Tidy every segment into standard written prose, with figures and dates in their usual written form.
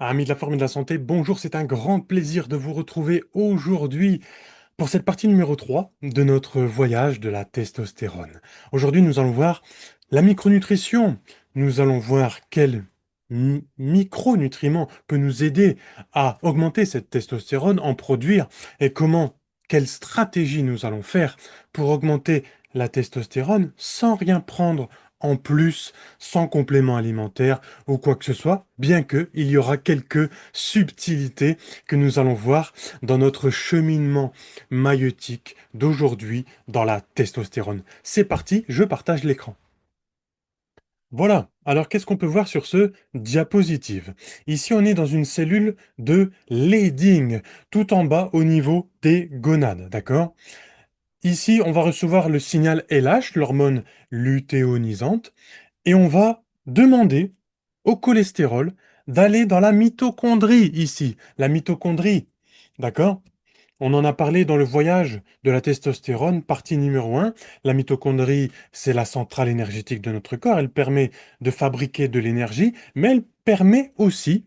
Amis de la forme et de la santé, bonjour, c'est un grand plaisir de vous retrouver aujourd'hui pour cette partie numéro 3 de notre voyage de la testostérone. Aujourd'hui, nous allons voir la micronutrition. Nous allons voir quel micronutriment peut nous aider à augmenter cette testostérone, en produire, et quelle stratégie nous allons faire pour augmenter la testostérone sans rien prendre en plus, sans complément alimentaire ou quoi que ce soit, bien que il y aura quelques subtilités que nous allons voir dans notre cheminement maïeutique d'aujourd'hui dans la testostérone. C'est parti, je partage l'écran. Voilà, alors qu'est-ce qu'on peut voir sur ce diapositive? Ici, on est dans une cellule de Leydig, tout en bas au niveau des gonades, d'accord? Ici, on va recevoir le signal LH, l'hormone lutéonisante, et on va demander au cholestérol d'aller dans la mitochondrie ici, la mitochondrie, d'accord? On en a parlé dans le voyage de la testostérone, partie numéro un. La mitochondrie, c'est la centrale énergétique de notre corps. Elle permet de fabriquer de l'énergie, mais elle permet aussi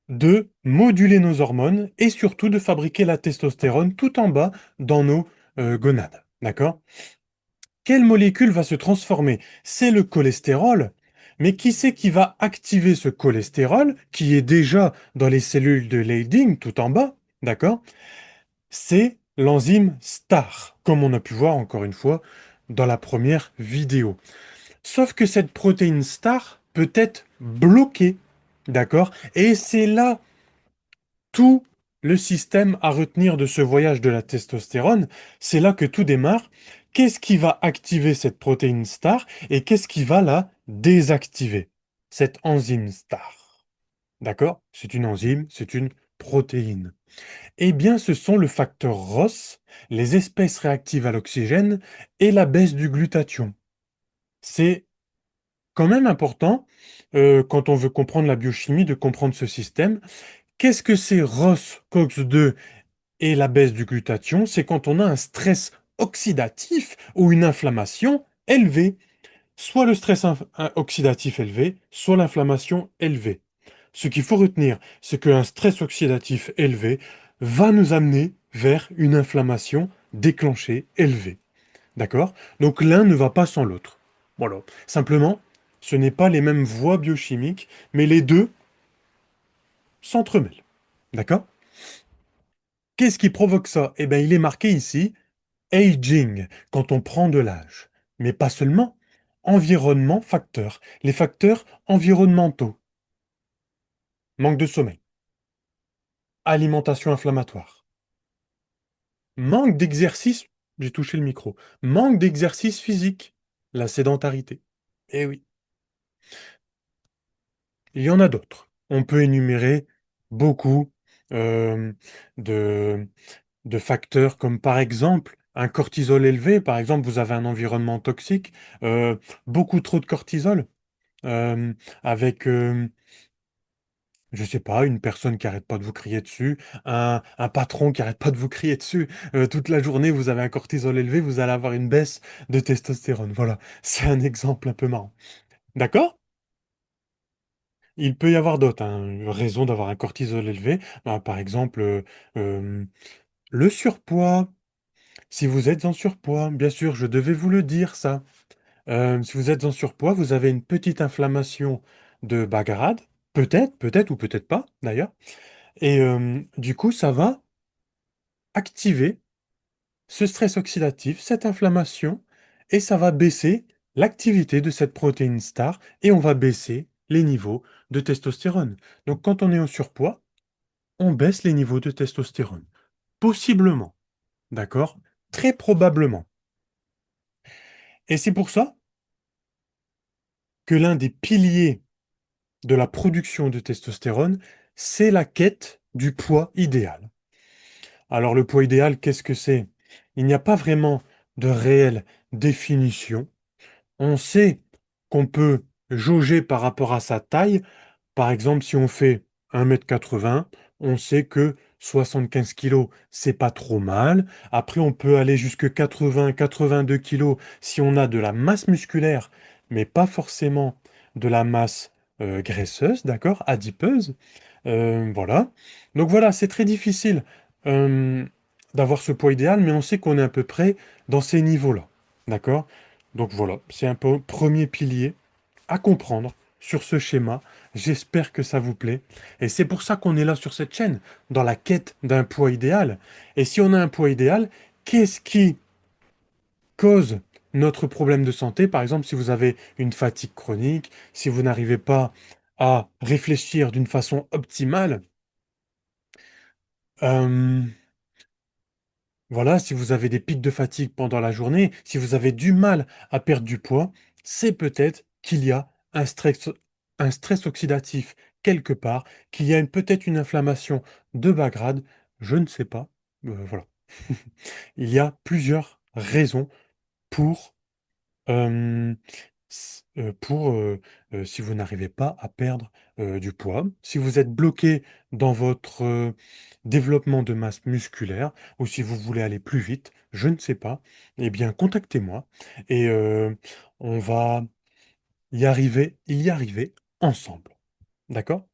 de moduler nos hormones et surtout de fabriquer la testostérone tout en bas dans nos gonades. D'accord? Quelle molécule va se transformer? C'est le cholestérol. Mais qui c'est qui va activer ce cholestérol qui est déjà dans les cellules de Leydig tout en bas? D'accord? C'est l'enzyme STAR, comme on a pu voir encore une fois dans la première vidéo. Sauf que cette protéine STAR peut être bloquée, d'accord? Et c'est là tout le système à retenir de ce voyage de la testostérone. C'est là que tout démarre. Qu'est-ce qui va activer cette protéine STAR et qu'est-ce qui va la désactiver? Cette enzyme STAR. D'accord? C'est une enzyme, c'est une protéine. Eh bien, ce sont le facteur Ross, les espèces réactives à l'oxygène et la baisse du glutathion. C'est quand même important, quand on veut comprendre la biochimie, de comprendre ce système. Qu'est-ce que c'est Ross COX-2 et la baisse du glutathion? C'est quand on a un stress oxydatif ou une inflammation élevée. Soit le stress oxydatif élevé, soit l'inflammation élevée. Ce qu'il faut retenir, c'est qu'un stress oxydatif élevé va nous amener vers une inflammation déclenchée élevée. D'accord? Donc l'un ne va pas sans l'autre. Voilà. Simplement, ce n'est pas les mêmes voies biochimiques, mais les deux s'entremêlent. D'accord? Qu'est-ce qui provoque ça? Eh bien, il est marqué ici aging, quand on prend de l'âge. Mais pas seulement. Environnement, facteurs. Les facteurs environnementaux. Manque de sommeil. Alimentation inflammatoire. Manque d'exercice. J'ai touché le micro. Manque d'exercice physique. La sédentarité. Eh oui. Il y en a d'autres. On peut énumérer beaucoup euh, de, de facteurs comme par exemple un cortisol élevé. Par exemple, vous avez un environnement toxique, beaucoup trop de cortisol. euh, avec, je sais pas, une personne qui arrête pas de vous crier dessus, un patron qui arrête pas de vous crier dessus, toute la journée, vous avez un cortisol élevé, vous allez avoir une baisse de testostérone. Voilà, c'est un exemple un peu marrant. D'accord? Il peut y avoir d'autres raisons d'avoir un cortisol élevé. Ben, par exemple, euh, le surpoids. Si vous êtes en surpoids, bien sûr, je devais vous le dire ça. Si vous êtes en surpoids, vous avez une petite inflammation de bas grade, peut-être ou peut-être pas d'ailleurs. Et du coup, ça va activer ce stress oxydatif, cette inflammation, et ça va baisser l'activité de cette protéine star, et on va baisser les niveaux de testostérone. Donc quand on est en surpoids, on baisse les niveaux de testostérone. Possiblement, d'accord? Très probablement. Et c'est pour ça que l'un des piliers de la production de testostérone, c'est la quête du poids idéal. Alors le poids idéal, qu'est-ce que c'est? Il n'y a pas vraiment de réelle définition. On sait qu'on peut jauger par rapport à sa taille. Par exemple, si on fait 1,80 m, on sait que 75 kilos, c'est pas trop mal. Après, on peut aller jusque 80-82 kilos si on a de la masse musculaire, mais pas forcément de la masse graisseuse, d'accord, adipeuse. Voilà. Donc voilà, c'est très difficile euh, d'avoir ce poids idéal, mais on sait qu'on est à peu près dans ces niveaux-là. D'accord? Donc voilà, c'est un peu premier pilier à comprendre sur ce schéma. J'espère que ça vous plaît. Et c'est pour ça qu'on est là sur cette chaîne, dans la quête d'un poids idéal. Et si on a un poids idéal, qu'est-ce qui cause notre problème de santé? Par exemple, si vous avez une fatigue chronique, si vous n'arrivez pas à réfléchir d'une façon optimale, euh, voilà, si vous avez des pics de fatigue pendant la journée, si vous avez du mal à perdre du poids, c'est peut-être qu'il y a un stress oxydatif quelque part, qu'il y a peut-être une inflammation de bas grade, je ne sais pas. Voilà. Il y a plusieurs raisons pour pour si vous n'arrivez pas à perdre du poids, si vous êtes bloqué dans votre développement de masse musculaire, ou si vous voulez aller plus vite, je ne sais pas, eh bien contactez-moi et on va y arriver ensemble. D'accord?